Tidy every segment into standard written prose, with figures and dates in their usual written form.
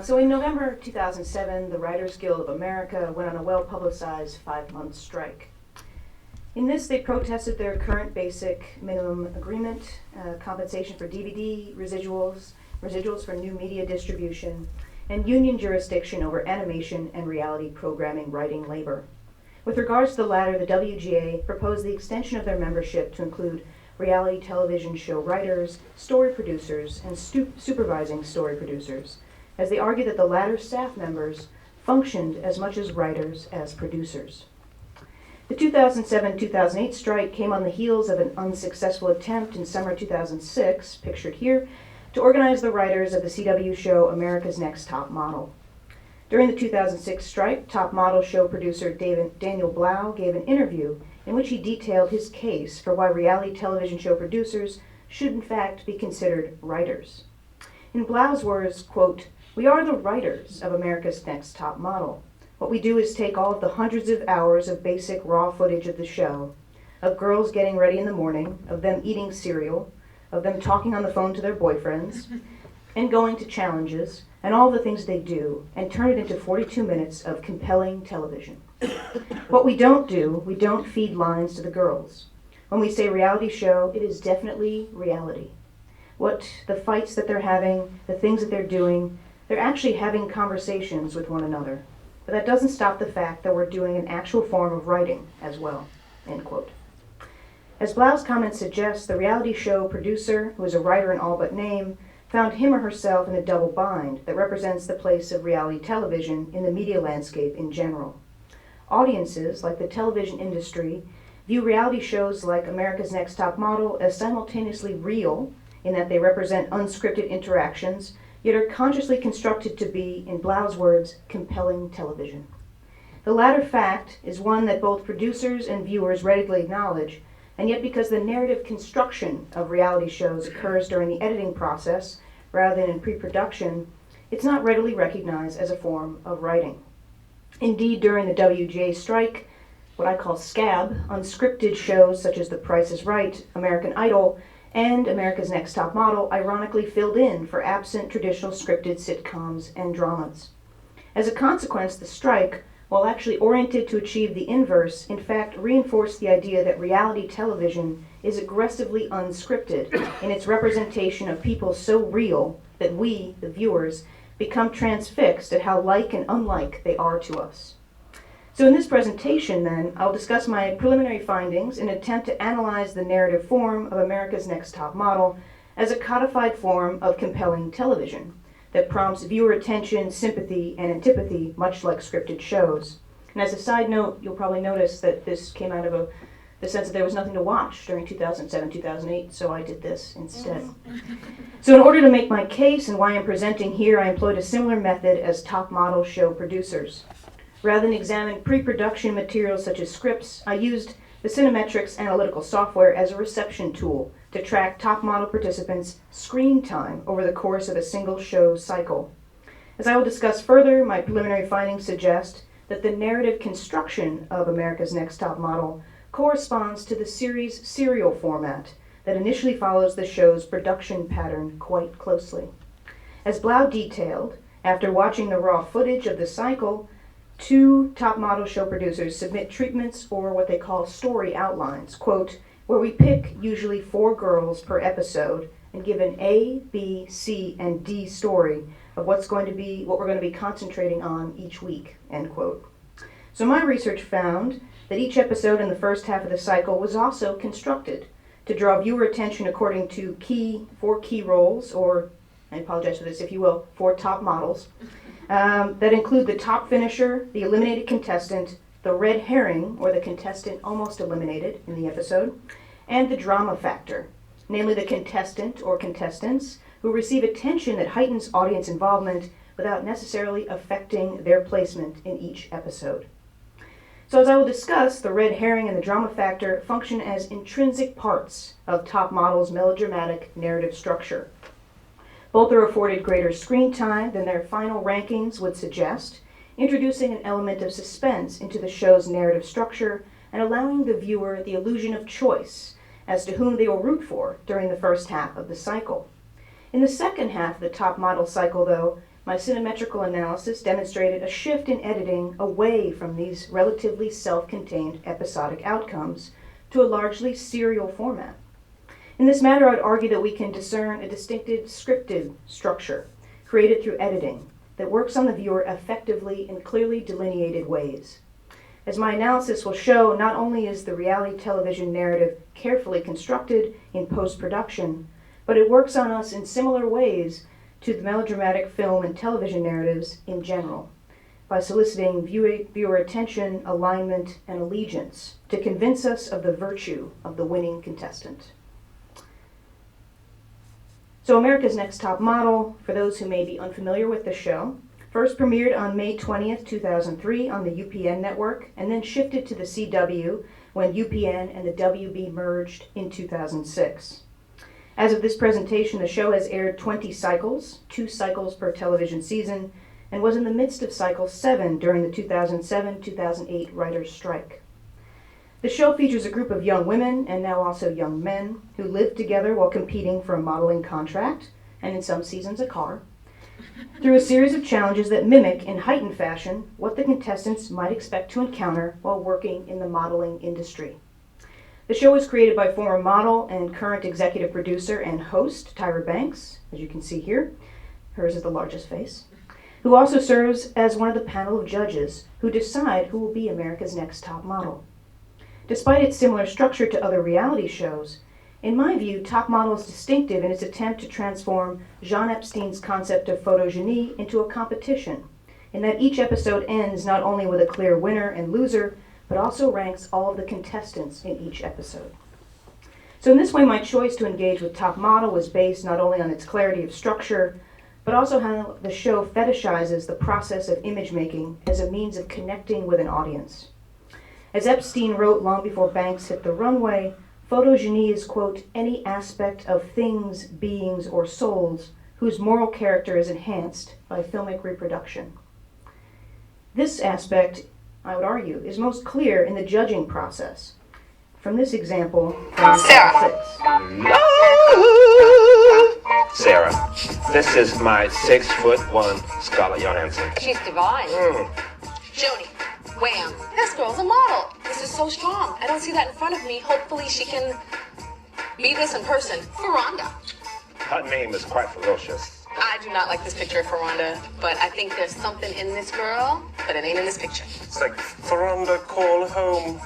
So in November 2007, the Writers Guild of America went on a well-publicized 5-month strike. In this, they protested their current basic minimum agreement, compensation for DVD, residuals for new media distribution, and union jurisdiction over animation and reality programming writing labor. With regards to the latter, the WGA proposed the extension of their membership to include reality television show writers, story producers, and supervising story producers, as they argued that the latter staff members functioned as much as writers as producers. The 2007-2008 strike came on the heels of an unsuccessful attempt in summer 2006, pictured here, to organize the writers of the CW show America's Next Top Model. During the 2006 strike, Top Model show producer Daniel Blau gave an interview in which he detailed his case for why reality television show producers should in fact be considered writers. In Blau's words, quote, "We are the writers of America's Next Top Model. What we do is take all of the hundreds of hours of basic raw footage of the show, of girls getting ready in the morning, of them eating cereal, of them talking on the phone to their boyfriends, and going to challenges, and all the things they do, and turn it into 42 minutes of compelling television. What we don't do, we don't feed lines to the girls. When we say reality show, it is definitely reality. What the fights that they're having, the things that they're doing, they're actually having conversations with one another. But that doesn't stop the fact that we're doing an actual form of writing as well," end quote. As Blau's comments suggest, the reality show producer, who is a writer in all but name, found him or herself in a double bind that represents the place of reality television in the media landscape in general. Audiences, like the television industry, view reality shows like America's Next Top Model as simultaneously real in that they represent unscripted interactions, yet are consciously constructed to be, in Blau's words, compelling television. The latter fact is one that both producers and viewers readily acknowledge, and yet because the narrative construction of reality shows occurs during the editing process rather than in pre-production, it's not readily recognized as a form of writing. Indeed, during the WGA strike, what I call scab, unscripted shows such as The Price is Right, American Idol, and America's Next Top Model ironically filled in for absent traditional scripted sitcoms and dramas. As a consequence, the strike, while actually oriented to achieve the inverse, in fact reinforced the idea that reality television is aggressively unscripted in its representation of people so real that we, the viewers, become transfixed at how like and unlike they are to us. So in this presentation, then, I'll discuss my preliminary findings in an attempt to analyze the narrative form of America's Next Top Model as a codified form of compelling television that prompts viewer attention, sympathy, and antipathy, much like scripted shows. And as a side note, you'll probably notice that this came out of the sense that there was nothing to watch during 2007-2008, so I did this instead. So in order to make my case and why I'm presenting here, I employed a similar method as top model show producers. Rather than examine pre-production materials such as scripts, I used the Cinemetrics analytical software as a reception tool to track top model participants' screen time over the course of a single show cycle. As I will discuss further, my preliminary findings suggest that the narrative construction of America's Next Top Model corresponds to the series serial format that initially follows the show's production pattern quite closely. As Blau detailed, after watching the raw footage of the cycle, 2 top model show producers submit treatments or what they call story outlines, quote, where we pick usually 4 girls per episode and give an A, B, C, and D story of what we're going to be concentrating on each week, end quote. So my research found that each episode in the first half of the cycle was also constructed to draw viewer attention according to 4 key roles, or, I apologize for this, if you will, 4 top models, that include the top finisher, the eliminated contestant, the red herring, or the contestant almost eliminated in the episode, and the drama factor, namely the contestant or contestants who receive attention that heightens audience involvement without necessarily affecting their placement in each episode. So as I will discuss, the red herring and the drama factor function as intrinsic parts of top model's melodramatic narrative structure. Both are afforded greater screen time than their final rankings would suggest, introducing an element of suspense into the show's narrative structure and allowing the viewer the illusion of choice as to whom they will root for during the first half of the cycle. In the second half of the top model cycle, though, my cinemetrical analysis demonstrated a shift in editing away from these relatively self-contained episodic outcomes to a largely serial format. In this matter, I'd argue that we can discern a distinctive scripted structure created through editing that works on the viewer effectively in clearly delineated ways. As my analysis will show, not only is the reality television narrative carefully constructed in post-production, but it works on us in similar ways to the melodramatic film and television narratives in general, by soliciting viewer attention, alignment, and allegiance to convince us of the virtue of the winning contestant. So America's Next Top Model, for those who may be unfamiliar with the show, first premiered on May 20th, 2003 on the UPN network, and then shifted to the CW when UPN and the WB merged in 2006. As of this presentation, the show has aired 20 cycles, 2 cycles per television season, and was in the midst of cycle 7 during the 2007-2008 writers' strike. The show features a group of young women, and now also young men, who live together while competing for a modeling contract, and in some seasons a car, through a series of challenges that mimic, in heightened fashion, what the contestants might expect to encounter while working in the modeling industry. The show was created by former model and current executive producer and host Tyra Banks, as you can see here. Hers is the largest face, who also serves as one of the panel of judges who decide who will be America's Next Top Model. Despite its similar structure to other reality shows, in my view, Top Model is distinctive in its attempt to transform Jean Epstein's concept of photogeny into a competition, in that each episode ends not only with a clear winner and loser, but also ranks all of the contestants in each episode. So in this way, my choice to engage with Top Model was based not only on its clarity of structure, but also how the show fetishizes the process of image making as a means of connecting with an audience. As Epstein wrote long before Banks hit the runway, photogeny is, quote, any aspect of things, beings, or souls whose moral character is enhanced by filmic reproduction. This aspect, I would argue, is most clear in the judging process. From this example, from Sarah. Sarah, this is my 6'1" Scarlett Johansson. She's divine. Joni, wham. This girl's a model. This is so strong. I don't see that in front of me. Hopefully she can be this in person. Ferranda. Her name is quite ferocious. I do not like this picture of Ferranda, but I think there's something in this girl, but it ain't in this picture. It's like Ferranda, call home.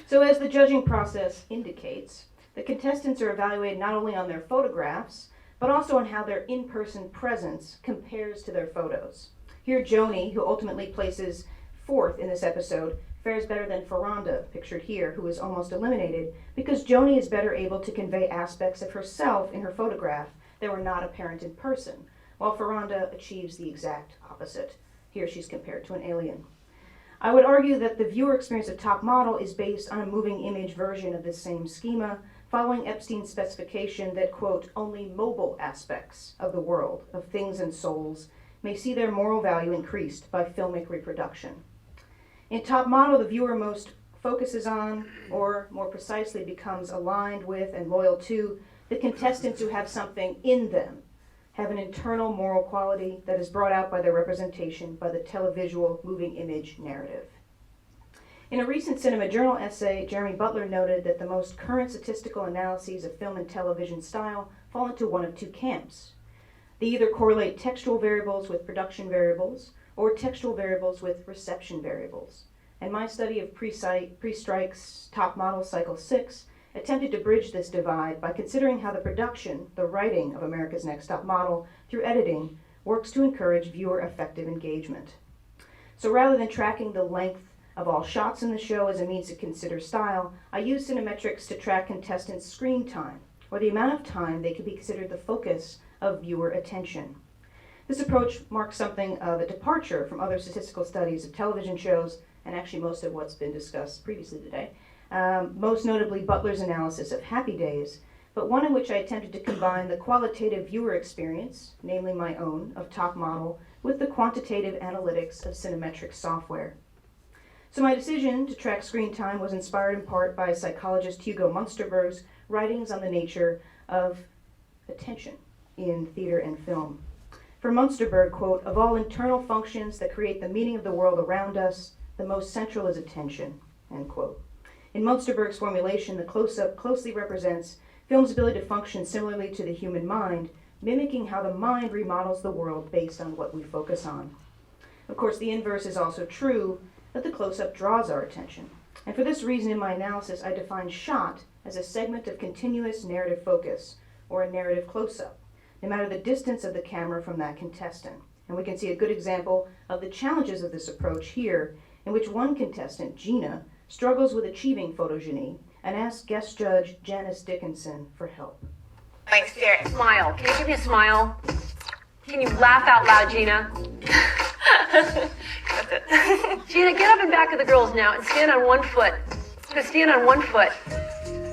So as the judging process indicates, the contestants are evaluated not only on their photographs, but also on how their in-person presence compares to their photos. Here, Joni, who ultimately places 4th in this episode, fares better than Ferranda, pictured here, who is almost eliminated, because Joni is better able to convey aspects of herself in her photograph that were not apparent in person, while Ferranda achieves the exact opposite. Here she's compared to an alien. I would argue that the viewer experience of Top Model is based on a moving image version of this same schema, following Epstein's specification that, quote, only mobile aspects of the world, of things and souls, may see their moral value increased by filmic reproduction. In Top Model, the viewer most focuses on, or more precisely becomes aligned with and loyal to, the contestants who have something in them, have an internal moral quality that is brought out by their representation by the televisual moving image narrative. In a recent Cinema Journal essay, Jeremy Butler noted that the most current statistical analyses of film and television style fall into one of 2 camps. They either correlate textual variables with production variables, or textual variables with reception variables. And my study of pre-strike's Top Model Cycle 6 attempted to bridge this divide by considering how the production, the writing of America's Next Top Model, through editing, works to encourage viewer effective engagement. So rather than tracking the length of all shots in the show as a means to consider style, I used Cinemetrics to track contestants' screen time, or the amount of time they could be considered the focus of viewer attention. This approach marks something of a departure from other statistical studies of television shows, and actually most of what's been discussed previously today, most notably Butler's analysis of Happy Days, but one in which I attempted to combine the qualitative viewer experience, namely my own, of Top Model, with the quantitative analytics of Cinemetrics software. So my decision to track screen time was inspired in part by psychologist Hugo Munsterberg's writings on the nature of attention in theater and film. For Munsterberg, quote, "Of all internal functions that create the meaning of the world around us, the most central is attention," end quote. In Munsterberg's formulation, the close-up closely represents film's ability to function similarly to the human mind, mimicking how the mind remodels the world based on what we focus on. Of course, the inverse is also true, that the close-up draws our attention. And for this reason, in my analysis, I define shot as a segment of continuous narrative focus, or a narrative close-up, no matter the distance of the camera from that contestant. And we can see a good example of the challenges of this approach here, in which one contestant, Gina, struggles with achieving photogeny and asks guest judge Janice Dickinson for help. Like, Sarah, Smile. Can you give me a smile? Can you laugh out loud, Gina? Gina, get up and back of the girls now and stand on one foot. Just stand on one foot.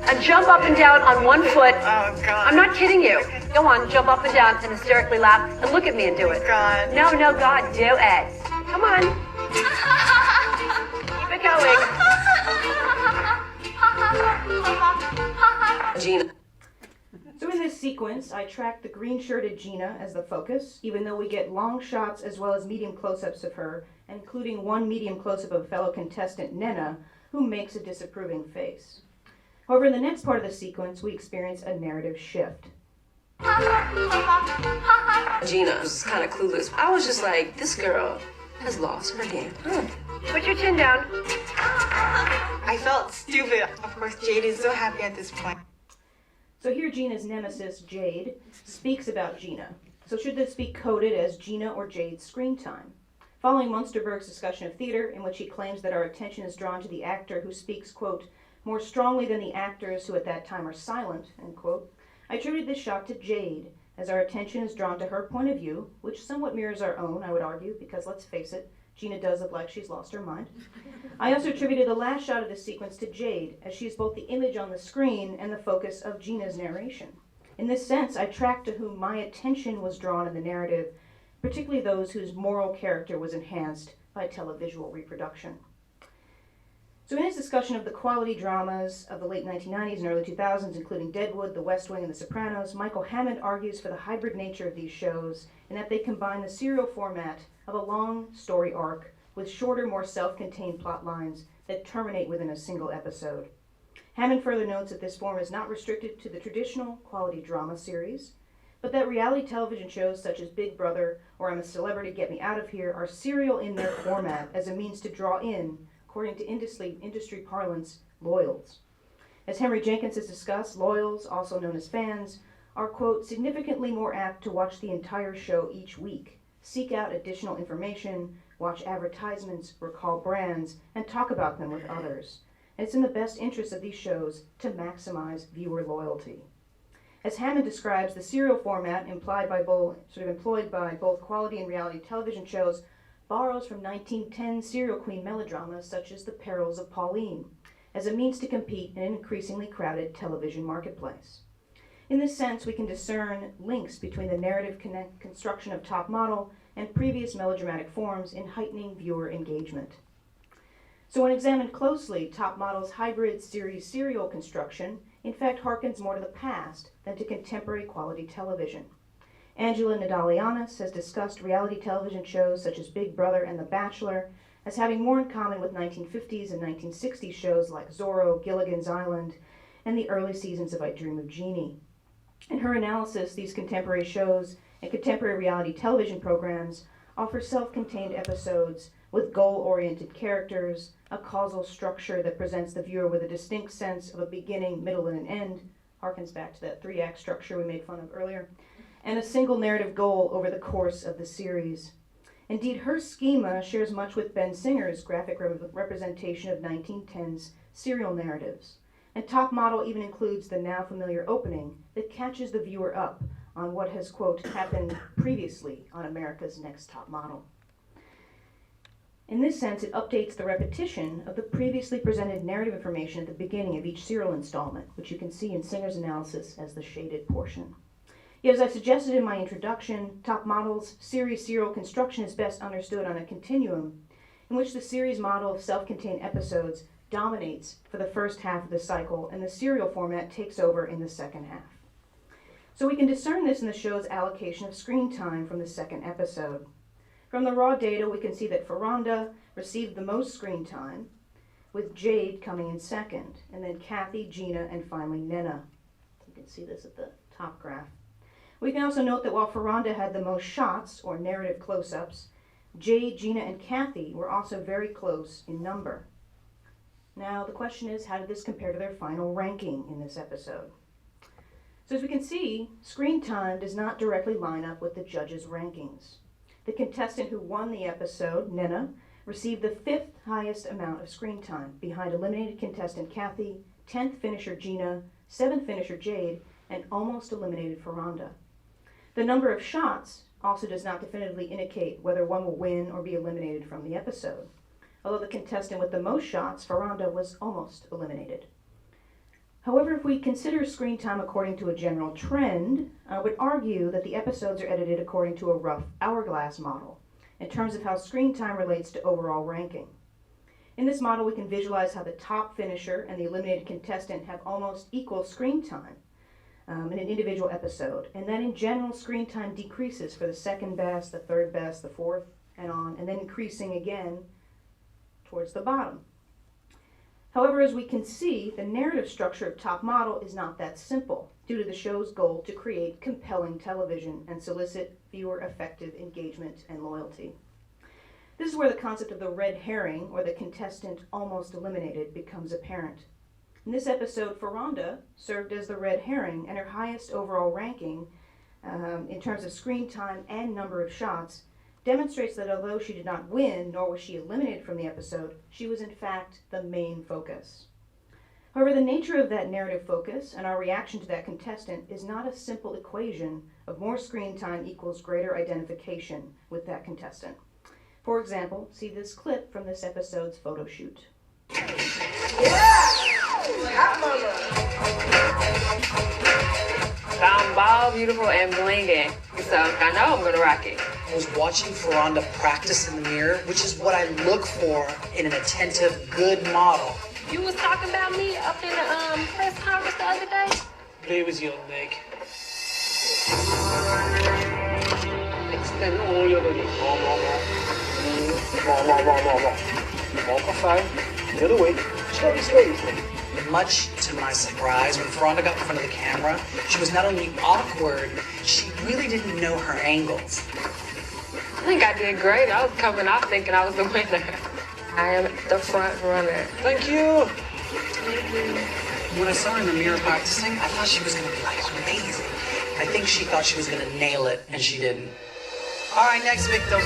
And jump up and down on one foot. Oh, God. I'm not kidding you. Go on, jump up and down and hysterically laugh and look at me and do it. God. No, God, do it. Come on. Keep it going. Gina. So in this sequence, I track the green-shirted Gina as the focus, even though we get long shots as well as medium close-ups of her, including one medium close-up of fellow contestant Nena, who makes a disapproving face. However, in the next part of the sequence, we experience a narrative shift. Gina was kind of clueless. I was just like, this girl has lost her damn mind. Put your chin down. I felt stupid. Of course, Jade is so happy at this point. So here Gina's nemesis, Jade, speaks about Gina. So should this be coded as Gina or Jade's screen time? Following Munsterberg's discussion of theater, in which he claims that our attention is drawn to the actor who speaks, quote, more strongly than the actors who at that time are silent, end quote, I attributed this shot to Jade, as our attention is drawn to her point of view, which somewhat mirrors our own, I would argue, because let's face it, Gina does look like she's lost her mind. I also attributed the last shot of this sequence to Jade, as she is both the image on the screen and the focus of Gina's narration. In this sense, I tracked to whom my attention was drawn in the narrative, particularly those whose moral character was enhanced by televisual reproduction. So in his discussion of the quality dramas of the late 1990s and early 2000s, including Deadwood, The West Wing, and The Sopranos, Michael Hammond argues for the hybrid nature of these shows in that they combine the serial format of a long story arc with shorter, more self-contained plot lines that terminate within a single episode. Hammond further notes that this form is not restricted to the traditional quality drama series, but that reality television shows such as Big Brother or I'm a Celebrity, Get Me Out of Here are serial in their format as a means to draw in, according to industry parlance, loyals. As Henry Jenkins has discussed, loyals, also known as fans, are, quote, significantly more apt to watch the entire show each week, seek out additional information, watch advertisements, recall brands, and talk about them with others. And it's in the best interest of these shows to maximize viewer loyalty. As Hammond describes, the serial format employed by both quality and reality television shows borrows from 1910 serial queen melodramas such as The Perils of Pauline, as a means to compete in an increasingly crowded television marketplace. In this sense, we can discern links between the narrative construction of Top Model and previous melodramatic forms in heightening viewer engagement. So when examined closely, Top Model's hybrid series serial construction in fact harkens more to the past than to contemporary quality television. Angela Nadalianis has discussed reality television shows such as Big Brother and The Bachelor as having more in common with 1950s and 1960s shows like Zorro, Gilligan's Island, and the early seasons of I Dream of Jeannie. In her analysis, these contemporary shows and contemporary reality television programs offer self-contained episodes with goal-oriented characters, a causal structure that presents the viewer with a distinct sense of a beginning, middle, and an end, harkens back to that three-act structure we made fun of earlier, and a single narrative goal over the course of the series. Indeed, her schema shares much with Ben Singer's graphic representation of 1910's serial narratives. And Top Model even includes the now familiar opening that catches the viewer up on what has, quote, happened previously on America's Next Top Model. In this sense, it updates the repetition of the previously presented narrative information at the beginning of each serial installment, which you can see in Singer's analysis as the shaded portion. Yet, as I suggested in my introduction, Top Model's series serial construction is best understood on a continuum in which the series model of self-contained episodes dominates for the first half of the cycle and the serial format takes over in the second half. So we can discern this in the show's allocation of screen time from the second episode. From the raw data, we can see that Ferranda received the most screen time, with Jade coming in second, and then Kathy, Gina, and finally Nena. You can see this at the top graph. We can also note that while Ferranda had the most shots, or narrative close-ups, Jade, Gina, and Kathy were also very close in number. Now, the question is, how did this compare to their final ranking in this episode? So as we can see, screen time does not directly line up with the judges' rankings. The contestant who won the episode, Nena, received the 5th highest amount of screen time, behind eliminated contestant Kathy, 10th finisher Gina, 7th finisher Jade, and almost eliminated Ferranda. The number of shots also does not definitively indicate whether one will win or be eliminated from the episode. Although the contestant with the most shots, Ferranda, was almost eliminated. However, if we consider screen time according to a general trend, I would argue that the episodes are edited according to a rough hourglass model, in terms of how screen time relates to overall ranking. In this model, we can visualize how the top finisher and the eliminated contestant have almost equal screen time in an individual episode, and then in general, screen time decreases for the second best, the third best, the fourth, and on, and then increasing again towards the bottom. However, as we can see, the narrative structure of Top Model is not that simple, due to the show's goal to create compelling television and solicit viewer effective engagement and loyalty. This is where the concept of the red herring, or the contestant almost eliminated, becomes apparent. In this episode, Ferranda served as the red herring, and her highest overall ranking, in terms of screen time and number of shots, demonstrates that although she did not win, nor was she eliminated from the episode, she was in fact the main focus. However, the nature of that narrative focus and our reaction to that contestant is not a simple equation of more screen time equals greater identification with that contestant. For example, see this clip from this episode's photo shoot. I'm bald, beautiful, and blinging, so I know I'm gonna rock it. I was watching Ferranda practice in the mirror, which is what I look for in an attentive, good model. You was talking about me up in the press conference the other day? Play with your neck. Extend all your body. Walk aside. The other way. Slowly. Much to my surprise, when Ferranda got in front of the camera, she was not only awkward, she really didn't know her angles. I think I did great. I was coming off thinking I was the winner. I am the front runner. Thank you. When I saw her in the mirror practicing, I thought she was going to be like amazing. I think she thought she was going to nail it, and she didn't. All right, next victim.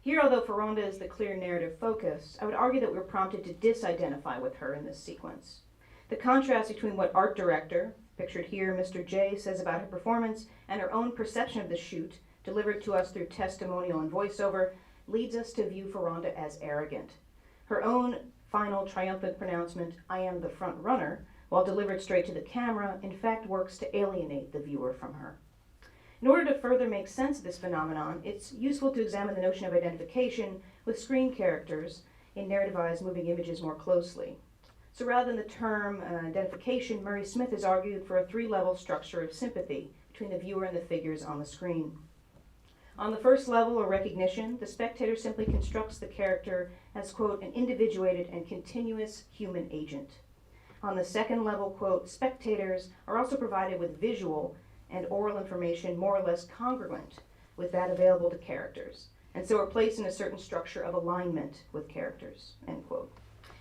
Here, although Ferranda is the clear narrative focus, I would argue that we're prompted to disidentify with her in this sequence. The contrast between what art director, pictured here Mr. J, says about her performance and her own perception of the shoot, delivered to us through testimonial and voiceover, leads us to view Ferranda as arrogant. Her own final triumphant pronouncement, "I am the front runner," while delivered straight to the camera, in fact works to alienate the viewer from her. In order to further make sense of this phenomenon, it's useful to examine the notion of identification with screen characters in narrativized moving images more closely. So rather than the term identification, Murray Smith has argued for a 3-level structure of sympathy between the viewer and the figures on the screen. On the first level, or recognition, the spectator simply constructs the character as, quote, an individuated and continuous human agent. On the second level, quote, spectators are also provided with visual and oral information more or less congruent with that available to characters, and so are placed in a certain structure of alignment with characters, end quote.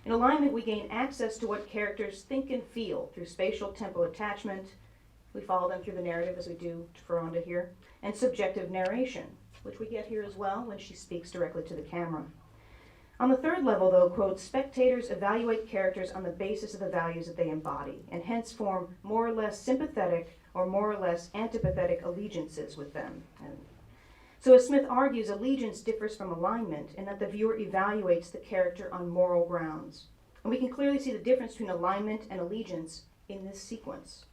In alignment, we gain access to what characters think and feel through spatial temporal attachment. We follow them through the narrative as we do to Ferranda here, and subjective narration, which we get here as well when she speaks directly to the camera. On the third level, though, quote, spectators evaluate characters on the basis of the values that they embody, and hence form more or less sympathetic or more or less antipathetic allegiances with them. And so as Smith argues, allegiance differs from alignment in that the viewer evaluates the character on moral grounds. And we can clearly see the difference between alignment and allegiance in this sequence.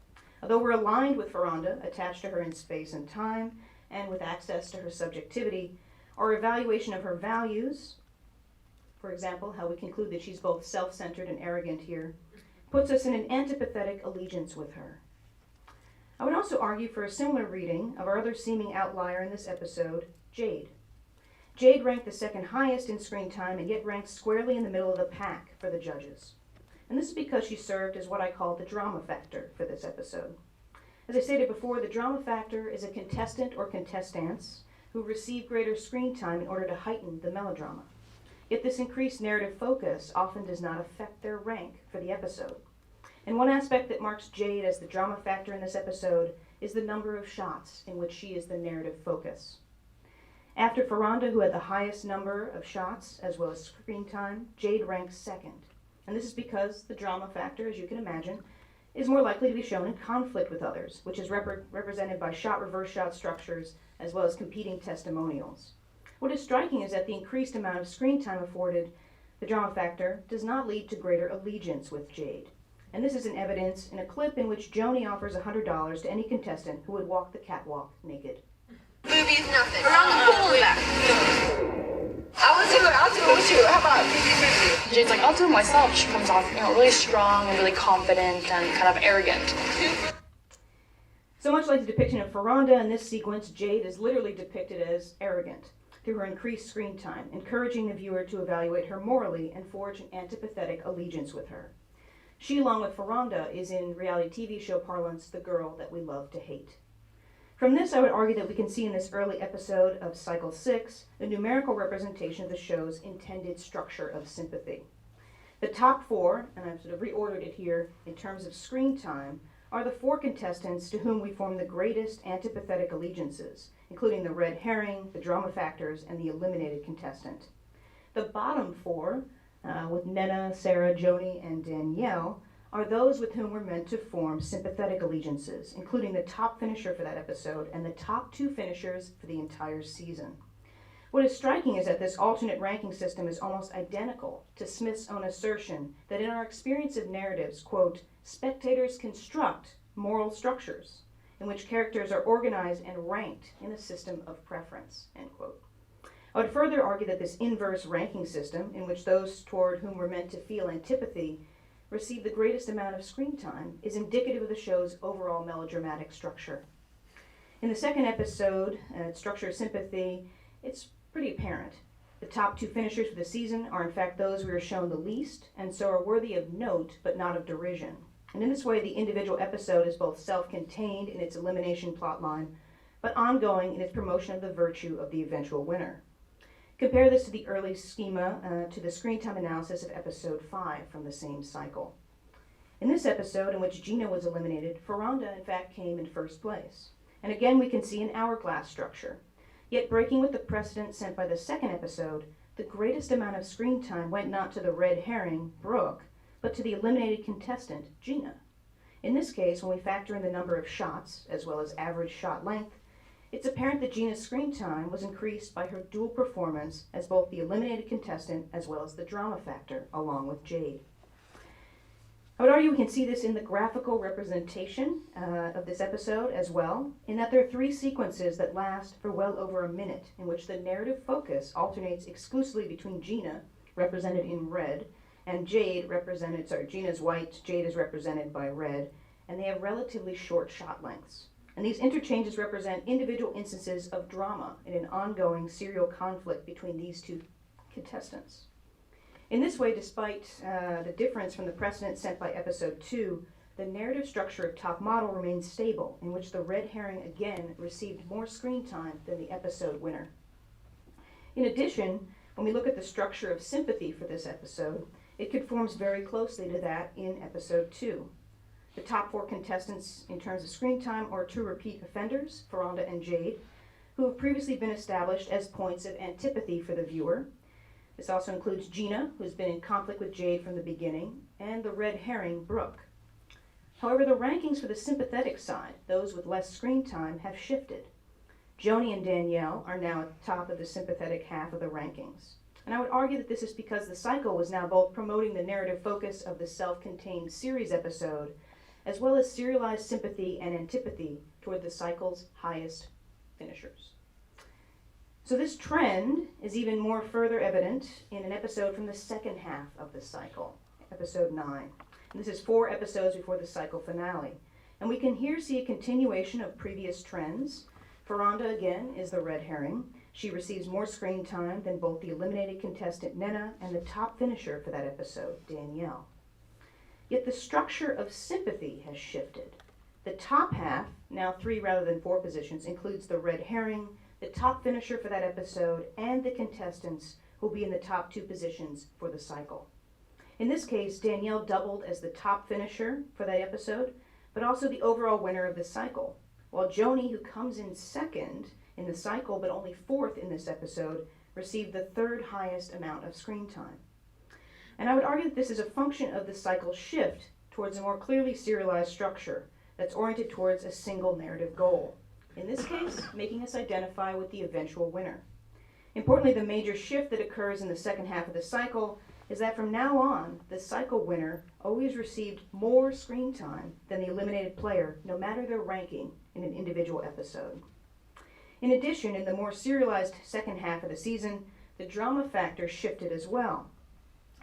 Although we're aligned with Ferranda, attached to her in space and time, and with access to her subjectivity, our evaluation of her values, for example, how we conclude that she's both self-centered and arrogant here, puts us in an antipathetic allegiance with her. I would also argue for a similar reading of our other seeming outlier in this episode, Jade. Jade ranked the second highest in screen time and yet ranked squarely in the middle of the pack for the judges. And this is because she served as what I call the drama factor for this episode. As I stated before, the drama factor is a contestant or contestants who receive greater screen time in order to heighten the melodrama. Yet this increased narrative focus often does not affect their rank for the episode. And one aspect that marks Jade as the drama factor in this episode is the number of shots in which she is the narrative focus. After Ferranda, who had the highest number of shots as well as screen time, Jade ranks second. And this is because the drama factor, as you can imagine, is more likely to be shown in conflict with others, which is represented by shot-reverse shot structures as well as competing testimonials. What is striking is that the increased amount of screen time afforded the drama factor does not lead to greater allegiance with Jade. And this is in evidence in a clip in which Joni offers $100 to any contestant who would walk the catwalk naked. Movies, nothing. Around the pool and back. I'll do it with you. How about 50-50? Jade's like, I'll do it myself. She comes off, really strong and really confident and kind of arrogant. So much like the depiction of Ferranda in this sequence, Jade is literally depicted as arrogant through her increased screen time, encouraging the viewer to evaluate her morally and forge an antipathetic allegiance with her. She, along with Ferranda, is in reality TV show parlance the girl that we love to hate. From this, I would argue that we can see in this early episode of Cycle 6 a numerical representation of the show's intended structure of sympathy. The top four, and I've sort of reordered it here in terms of screen time, are the four contestants to whom we form the greatest antipathetic allegiances, including the red herring, the drama factors, and the eliminated contestant. The bottom four, with Nena, Sarah, Joni, and Danielle, are those with whom we're meant to form sympathetic allegiances, including the top finisher for that episode and the top two finishers for the entire season. What is striking is that this alternate ranking system is almost identical to Smith's own assertion that in our experience of narratives, quote, spectators construct moral structures in which characters are organized and ranked in a system of preference, end quote. I would further argue that this inverse ranking system, in which those toward whom we're meant to feel antipathy receive the greatest amount of screen time, is indicative of the show's overall melodramatic structure. In the second episode, Structure of Sympathy, it's pretty apparent. The top two finishers for the season are in fact those we are shown the least, and so are worthy of note but not of derision. And in this way, the individual episode is both self-contained in its elimination plotline, but ongoing in its promotion of the virtue of the eventual winner. Compare this to the early schema to the screen time analysis of episode 5 from the same cycle. In this episode, in which Gina was eliminated, Ferranda in fact came in first place. And again, we can see an hourglass structure. Yet breaking with the precedent set by the second episode, the greatest amount of screen time went not to the red herring, Brooke, but to the eliminated contestant, Gina. In this case, when we factor in the number of shots, as well as average shot length, it's apparent that Gina's screen time was increased by her dual performance as both the eliminated contestant as well as the drama factor, along with Jade. I would argue we can see this in the graphical representation of this episode as well, in that there are three sequences that last for well over a minute, in which the narrative focus alternates exclusively between Gina, represented in red, and Jade, Gina's white, Jade is represented by red, and they have relatively short shot lengths. And these interchanges represent individual instances of drama in an ongoing serial conflict between these two contestants. In this way, despite the difference from the precedent set by episode 2, the narrative structure of Top Model remains stable, in which the red herring again received more screen time than the episode winner. In addition, when we look at the structure of sympathy for this episode, it conforms very closely to that in episode 2. The top four contestants in terms of screen time are two repeat offenders, Ferranda and Jade, who have previously been established as points of antipathy for the viewer. This also includes Gina, who's been in conflict with Jade from the beginning, and the red herring, Brooke. However, the rankings for the sympathetic side, those with less screen time, have shifted. Joni and Danielle are now at the top of the sympathetic half of the rankings. And I would argue that this is because the cycle was now both promoting the narrative focus of the self-contained series episode, as well as serialized sympathy and antipathy toward the cycle's highest finishers. So this trend is even more further evident in an episode from the second half of the cycle, episode 9. And this is 4 episodes before the cycle finale. And we can here see a continuation of previous trends. Ferranda, again, is the red herring. She receives more screen time than both the eliminated contestant Nena and the top finisher for that episode, Danielle. Yet the structure of sympathy has shifted. The top half, now 3 rather than 4 positions, includes the red herring, the top finisher for that episode, and the contestants who will be in the top 2 positions for the cycle. In this case, Danielle doubled as the top finisher for that episode, but also the overall winner of the cycle, while Joni, who comes in second in the cycle but only 4th in this episode, received the 3rd highest amount of screen time. And I would argue that this is a function of the cycle's shift towards a more clearly serialized structure that's oriented towards a single narrative goal. In this case, making us identify with the eventual winner. Importantly, the major shift that occurs in the second half of the cycle is that from now on, the cycle winner always received more screen time than the eliminated player, no matter their ranking in an individual episode. In addition, in the more serialized second half of the season, the drama factor shifted as well.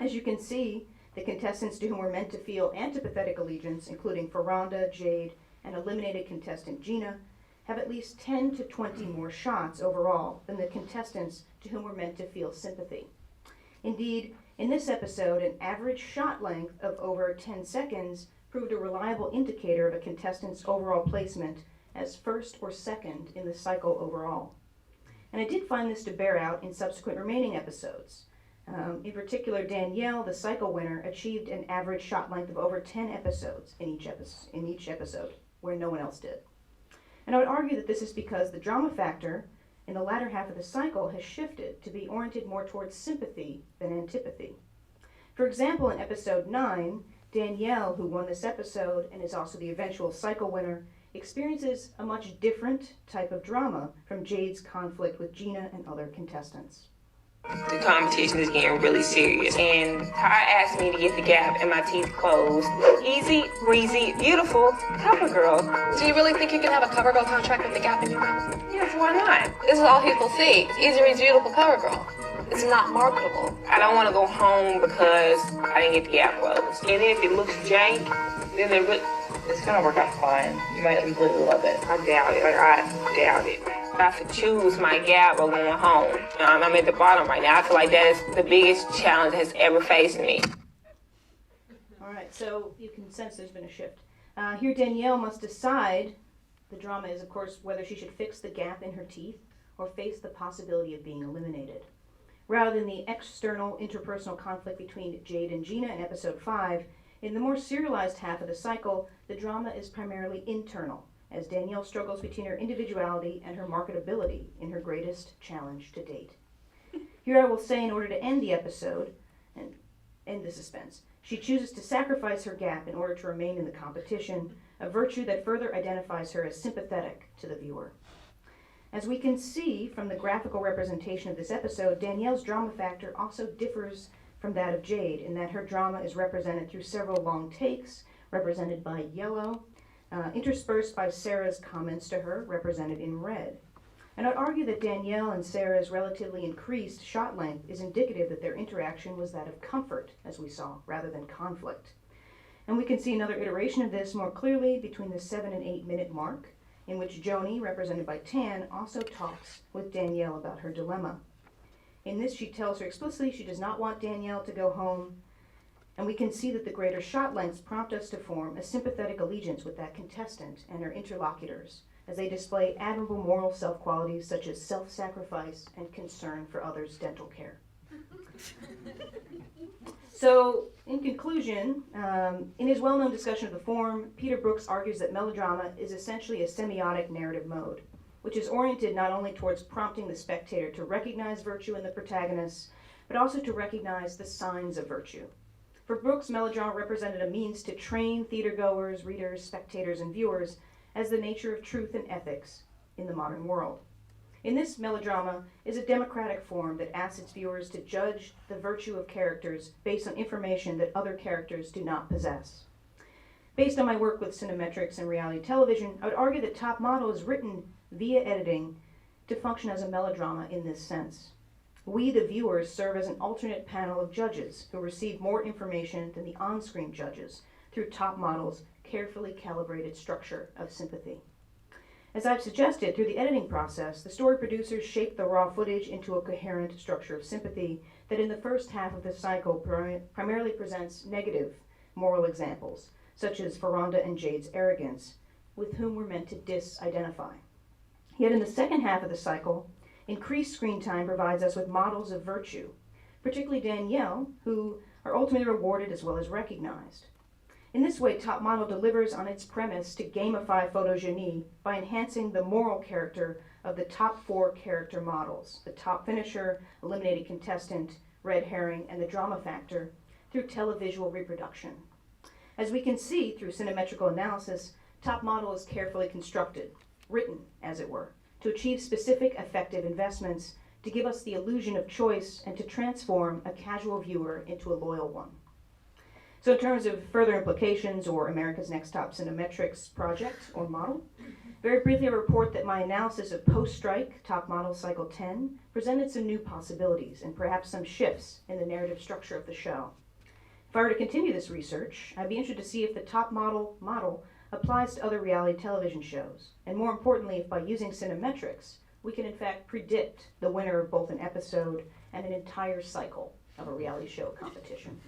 As you can see, the contestants to whom we're meant to feel antipathetic allegiance, including Ferranda, Jade, and eliminated contestant Gina, have at least 10 to 20 more shots overall than the contestants to whom we're meant to feel sympathy. Indeed, in this episode, an average shot length of over 10 seconds proved a reliable indicator of a contestant's overall placement as first or second in the cycle overall. And I did find this to bear out in subsequent remaining episodes. In particular, Danielle, the cycle winner, achieved an average shot length of over 10 episodes in each episode, where no one else did. And I would argue that this is because the drama factor in the latter half of the cycle has shifted to be oriented more towards sympathy than antipathy. For example, in episode 9, Danielle, who won this episode and is also the eventual cycle winner, experiences a much different type of drama from Jade's conflict with Gina and other contestants. The competition is getting really serious, and Ty asked me to get the gap and my teeth closed. Easy, breezy, beautiful cover girl. Do you really think you can have a cover girl contract with the gap in your mouth? Yes, why not? This is all people see. It's easy, breezy, beautiful cover girl. It's not marketable. I don't want to go home because I didn't get the gap closed. And if it looks jank, then it's gonna work out fine. You might completely love it. I doubt it. I doubt it. I have to choose my gap or going home. I'm at the bottom right now. I feel like that is the biggest challenge that's ever faced me. All right, so you can sense there's been a shift. Here Danielle must decide, the drama is of course whether she should fix the gap in her teeth or face the possibility of being eliminated. Rather than the external interpersonal conflict between Jade and Gina in episode 5, in the more serialized half of the cycle, the drama is primarily internal, as Danielle struggles between her individuality and her marketability in her greatest challenge to date. Here I will say, in order to end the episode and end the suspense, she chooses to sacrifice her gap in order to remain in the competition, a virtue that further identifies her as sympathetic to the viewer. As we can see from the graphical representation of this episode, Danielle's drama factor also differs from that of Jade in that her drama is represented through several long takes, represented by yellow, interspersed by Sarah's comments to her, represented in red. And I'd argue that Danielle and Sarah's relatively increased shot length is indicative that their interaction was that of comfort, as we saw, rather than conflict. And we can see another iteration of this more clearly between the 7 and 8 minute mark, in which Joni, represented by Tan, also talks with Danielle about her dilemma. In this, she tells her explicitly she does not want Danielle to go home, and we can see that the greater shot lengths prompt us to form a sympathetic allegiance with that contestant and her interlocutors, as they display admirable moral self-qualities such as self-sacrifice and concern for others' dental care. So, in conclusion, in his well-known discussion of the form, Peter Brooks argues that melodrama is essentially a semiotic narrative mode, which is oriented not only towards prompting the spectator to recognize virtue in the protagonist, but also to recognize the signs of virtue. For Brooks, melodrama represented a means to train theatergoers, readers, spectators, and viewers as the nature of truth and ethics in the modern world. In this, melodrama is a democratic form that asks its viewers to judge the virtue of characters based on information that other characters do not possess. Based on my work with Cinemetrics and reality television, I would argue that Top Model is written via editing to function as a melodrama in this sense. We, the viewers, serve as an alternate panel of judges who receive more information than the on-screen judges, through top models' carefully calibrated structure of sympathy. As I've suggested, through the editing process, the story producers shape the raw footage into a coherent structure of sympathy that in the first half of the cycle primarily presents negative moral examples, such as Ferranda and Jade's arrogance, with whom we're meant to disidentify. Yet in the second half of the cycle, increased screen time provides us with models of virtue, particularly Danielle, who are ultimately rewarded as well as recognized. In this way, Top Model delivers on its premise to gamify photogeny by enhancing the moral character of the top 4 character models, the top finisher, eliminated contestant, red herring, and the drama factor, through televisual reproduction. As we can see through cinemetrical analysis, Top Model is carefully constructed, written, as it were, to achieve specific effective investments, to give us the illusion of choice, and to transform a casual viewer into a loyal one. So in terms of further implications or America's Next Top Cinemetrics project or model, very briefly I report that my analysis of post-strike Top Model Cycle 10 presented some new possibilities and perhaps some shifts in the narrative structure of the show. If I were to continue this research, I'd be interested to see if the Top Model applies to other reality television shows, and more importantly, if by using Cinemetrics, we can in fact predict the winner of both an episode and an entire cycle of a reality show competition.